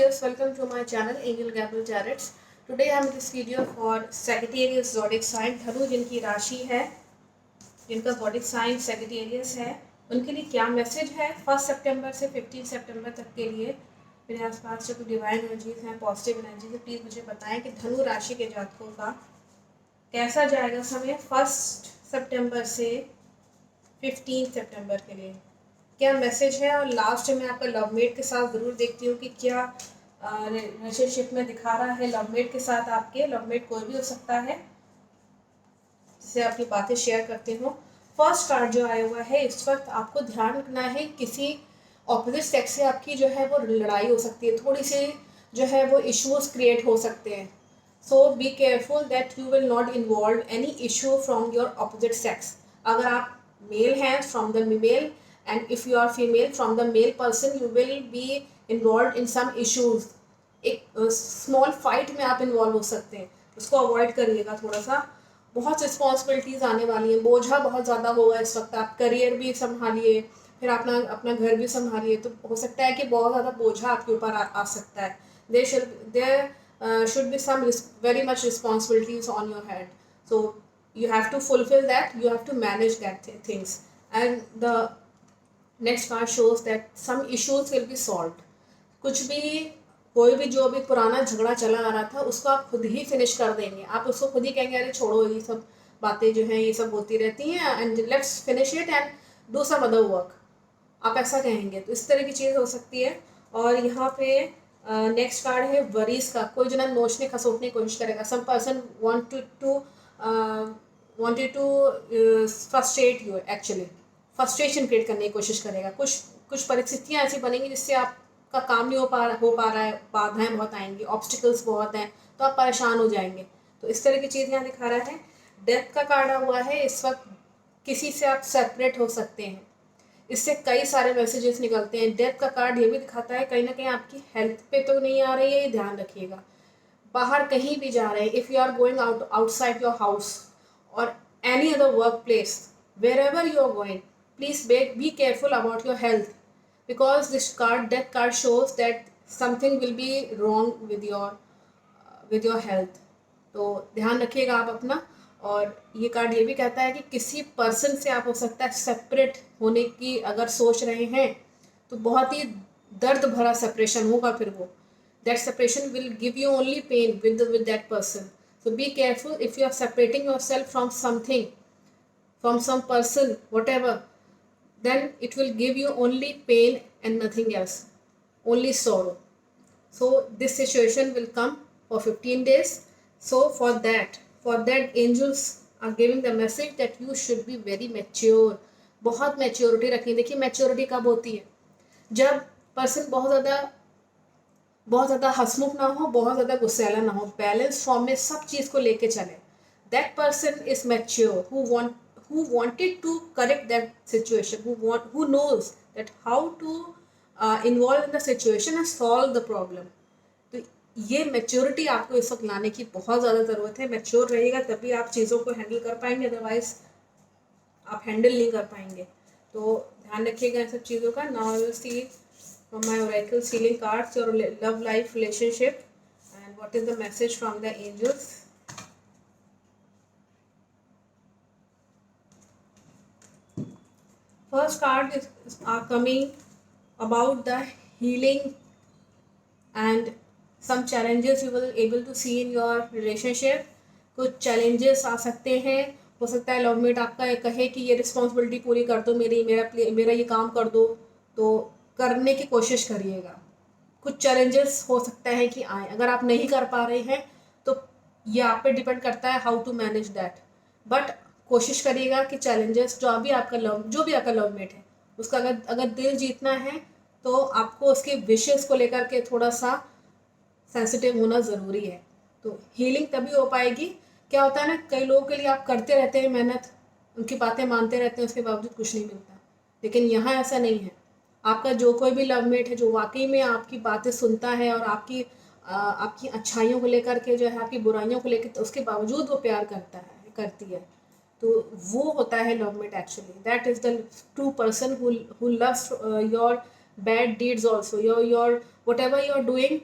angels, welcome to my channel Angel Gabriel Jarrett. Today I am this video for Sagittarius zodiac sign. धनु जिनकी राशि है, जिनका zodiac sign Sagittarius है, उनके लिए क्या मैसेज है 1 सितंबर से 15 सितंबर तक के लिए। मेरे आसपास जो डिवाइन एनर्जीज हैं, पॉजिटिव एनर्जीज है, प्लीज़ मुझे बताएं कि धनु राशि के जातकों का कैसा जाएगा समय 1 सितंबर से 15 सितंबर के लिए, क्या मैसेज है। और लास्ट में आपका लवमेट के साथ ज़रूर देखती हूँ कि क्या रिलेशनशिप में दिखा रहा है लवमेट के साथ। आपके लवमेट कोई भी हो सकता है जिससे अपनी बातें शेयर करते हो। फर्स्ट कार्ड जो आया हुआ है, इस वक्त आपको ध्यान रखना है, किसी ऑपोजिट सेक्स से आपकी जो है वो लड़ाई हो सकती है, थोड़ी सी जो है वो इश्यूज क्रिएट हो सकते हैं। So be careful that you will not involve any issue from your opposite sex. अगर आप मेल हैं, from the male, and if you are female, from the male person you will be involved in some issues। एक small fight में आप involve हो सकते हैं, उसको अवॉइड करिएगा थोड़ा सा। बहुत रिस्पॉन्सिबिलिटीज़ आने वाली हैं, बोझा बहुत ज़्यादा होगा इस वक्त। आप करियर भी संभालिए, फिर अपना अपना घर भी संभालिए, तो हो सकता है कि बहुत ज़्यादा बोझा आपके ऊपर आ सकता है। There should be some very much responsibilities on your head, so you have to fulfill that, you have to manage that things, and the next card shows that some issues will be solved। कुछ भी, कोई भी जो भी पुराना झगड़ा चला आ रहा था उसको आप खुद ही फिनिश कर देंगे। आप उसको खुद ही कहेंगे अरे छोड़ो, ये सब बातें जो हैं ये सब होती रहती हैं, and let's finish it and do some other work, आप ऐसा कहेंगे। तो इस तरह की चीज़ हो सकती है। और यहाँ पे नेक्स्ट कार्ड है वरीज का। कोई जो ना नोचने खसोटने की कोशिश करेगा। Some person wanted to frustrate you, actually frustration create करने की कोशिश करेगा। कुछ परिस्थितियाँ ऐसी बनेंगी जिससे आपका काम नहीं हो पा रहा है, बाधाएं बहुत आएंगी, ऑब्स्टिकल्स बहुत हैं, तो आप परेशान हो जाएंगे। तो इस तरह की चीज़ यहाँ दिखा रहा है। डेथ का कार्ड हुआ है, इस वक्त किसी से आप सेपरेट हो सकते हैं, इससे कई सारे मैसेजेस निकलते हैं। डेथ का कार्ड ये भी दिखाता है कहीं ना कहीं आपकी हेल्थ पे तो नहीं आ रही है, ये ध्यान रखिएगा। बाहर कहीं भी जा रहे हैं, if you are going outside your house और any other workplace, wherever you are going, please be careful about your health, because this death card shows that something will be wrong with your health। तो ध्यान रखिएगा आप अपना। और ये card ये भी कहता है कि किसी पर्सन से आप हो सकता है सेपरेट होने की अगर सोच रहे हैं, तो बहुत ही दर्द भरा सेपरेशन होगा। फिर वो that separation will give you only pain with that person, so be careful if you are separating yourself from something, from some person, whatever, then it will give you only pain and nothing else, only sorrow। So this situation will come for 15 days। So for that angels are giving the message that you should be very mature। बहुत maturity रखनी। देखिए maturity कब होती है, जब person बहुत ज़्यादा हंसमुख ना हो, बहुत ज़्यादा गुस्सैला ना हो, बैलेंस फॉर्म में सब चीज़ को लेके चले। That person is mature who wanted to correct that situation, who knows that how to involve in the situation and solve the problem। तो ये मैच्योरिटी आपको इस वक्त लाने की बहुत ज़्यादा ज़रूरत है। मैच्योर रहिएगा तभी आप चीज़ों को हैंडल कर पाएंगे, अदरवाइज आप हैंडल नहीं कर पाएंगे। तो ध्यान रखिएगा इन सब चीज़ों का। Now I will see from my oracle sealing cards your love life relationship and what is the message from the angels। First card are coming about the healing and some challenges you will able to see in your relationship। कुछ challenges आ सकते हैं, हो सकता है love mate आपका कहे कि ये रिस्पॉन्सिबिलिटी पूरी कर दो मेरा ये काम कर दो, तो करने की कोशिश करिएगा। कुछ चैलेंजेस हो सकता है कि आए, अगर आप नहीं कर पा रहे हैं तो ये आप पे डिपेंड करता है how to manage that. But कोशिश करिएगा कि चैलेंजेस जो भी आपका लवमेट है उसका अगर दिल जीतना है तो आपको उसके विशेस को लेकर के थोड़ा सा सेंसिटिव होना ज़रूरी है। तो हीलिंग तभी हो पाएगी। क्या होता है ना, कई लोगों के लिए आप करते रहते हैं मेहनत, उनकी बातें मानते रहते हैं, उसके बावजूद कुछ नहीं मिलता। लेकिन यहाँ ऐसा नहीं है। आपका जो कोई भी लवमेट है जो वाकई में आपकी बातें सुनता है और आपकी अच्छाइयों को लेकर के जो है, आपकी बुराइयों को लेकर, तो उसके बावजूद वो प्यार करती है, तो वो होता है love mate actually. That is the true person who loves your bad deeds also, your whatever you are doing,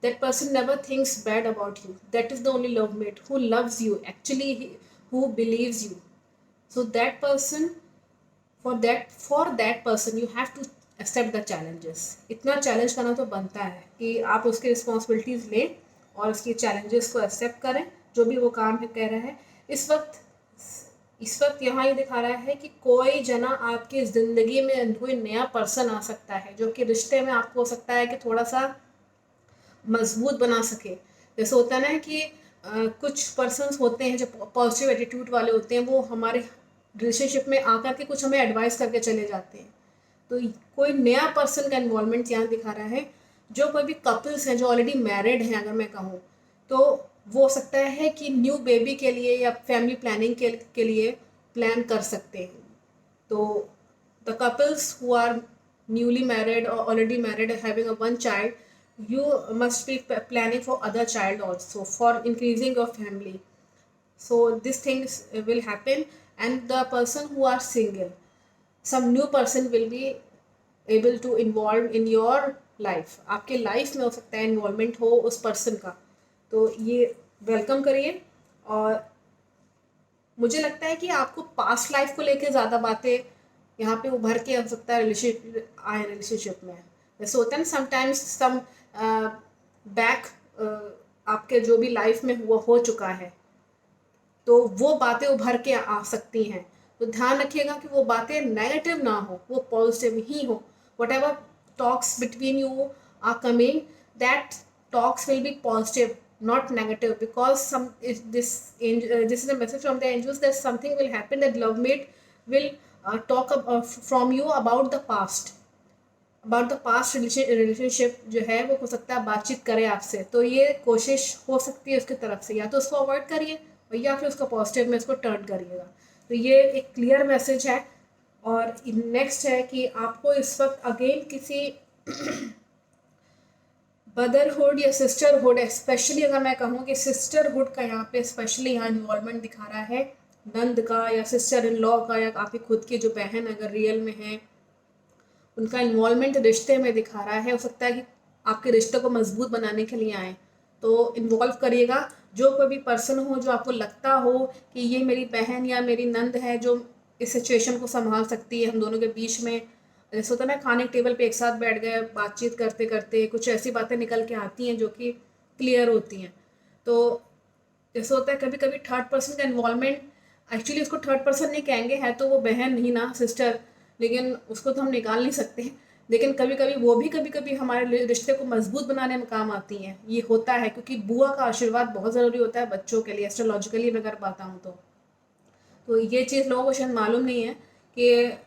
That person never thinks bad about you. That is the only love mate who loves you actually, who believes you. So that person, for that person you have to accept the challenges. इतना challenge करना तो बनता है कि आप उसकी responsibilities लें और उसकी चैलेंजेस को एक्सेप्ट करें, जो भी वो काम है कह रहा है। इस वक्त यहाँ ये दिखा रहा है कि कोई जना आपकी ज़िंदगी में कोई नया पर्सन आ सकता है जो कि रिश्ते में आपको हो सकता है कि थोड़ा सा मजबूत बना सके। जैसे होता है ना कि कुछ पर्सन्स होते हैं जो पॉजिटिव एटीट्यूड वाले होते हैं, वो हमारे रिलेशनशिप में आकर के कुछ हमें एडवाइस करके चले जाते हैं। तो कोई नया पर्सन का इन्वॉल्वमेंट यहाँ दिखा रहा है। जो कोई भी कपल्स हैं जो ऑलरेडी मैरिड हैं अगर मैं कहूँ, तो वो हो सकता है कि न्यू बेबी के लिए या फैमिली प्लानिंग के लिए प्लान कर सकते हैं। तो the couples who are newly married or already married having a one child, you must be planning for other child also for increasing your family. So these things will happen. And the person who are single, some new person will be able to involve in your life. आपके life में हो सकता है involvement हो उस person का, तो ये वेलकम करिए। और मुझे लगता है कि आपको पास्ट लाइफ को लेकर ज़्यादा बातें यहाँ पे उभर के हो सकता है रिलेशनशिप में। जैसे होता है ना समटाइम्स सम बैक आपके जो भी लाइफ में हुआ हो चुका है, तो वो बातें उभर के आ सकती हैं। तो ध्यान रखिएगा कि वो बातें नेगेटिव ना हो, वो पॉजिटिव ही हो। Whatever talks between you are coming, that talks will be positive, not negative, because this is a message from the angels that something will happen, that love mate will talk from you about the past relationship जो है वो हो सकता है बातचीत करे आपसे। तो ये कोशिश हो सकती है उसकी तरफ से, या तो उसको अवॉइड करिए और या फिर उसको पॉजिटिव में उसको टर्न करिएगा। तो ये एक क्लियर मैसेज है। और नेक्स्ट है कि आपको इस वक्त अगेन किसी ब्रदरहुड या सिस्टरहुड, स्पेशली अगर मैं कहूँ कि सिस्टरहुड का यहाँ पे स्पेशली यहाँ इन्वॉल्वमेंट दिखा रहा है, नंद का या सिस्टर इन लॉ का या आपकी खुद की जो बहन अगर रियल में है, उनका इन्वॉल्वमेंट रिश्ते में दिखा रहा है। हो सकता है कि आपके रिश्ते को मजबूत बनाने के लिए आए, तो इन्वॉल्व करिएगा। जो कोई भी पर्सन हो जो आपको लगता हो कि ये मेरी बहन या मेरी नंद है जो इस सिचुएशन को संभाल सकती है हम दोनों के बीच में। जैसे होता है ना खाने के टेबल पे एक साथ बैठ गए, बातचीत करते करते कुछ ऐसी बातें निकल के आती हैं जो कि क्लियर होती हैं। तो जैसे होता है कभी कभी थर्ड पर्सन का इन्वॉल्वमेंट, एक्चुअली उसको थर्ड पर्सन नहीं कहेंगे, है तो वो बहन ही ना, सिस्टर, लेकिन उसको तो हम निकाल नहीं सकते। लेकिन कभी कभी वो भी कभी कभी हमारे रिश्ते को मजबूत बनाने में काम आती हैं। ये होता है क्योंकि बुआ का आशीर्वाद बहुत ज़रूरी होता है बच्चों के लिए, एस्ट्रोलॉजिकली मैं अगर बताऊँ तो ये चीज़ लोगों को शायद मालूम नहीं है कि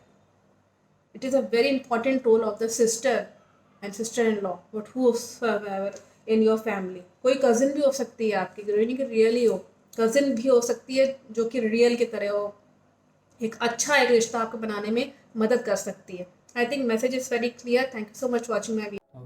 it is a very important role of the sister and sister-in-law, but whosoever in your family। कोई कज़िन भी हो सकती है आपकी, जरूरी नहीं कि रियली हो, कज़िन भी हो सकती है जो कि रियल की तरह हो, एक अच्छा एक रिश्ता आपको बनाने में मदद कर सकती है। I think message is very clear. Thank you so much watching my video.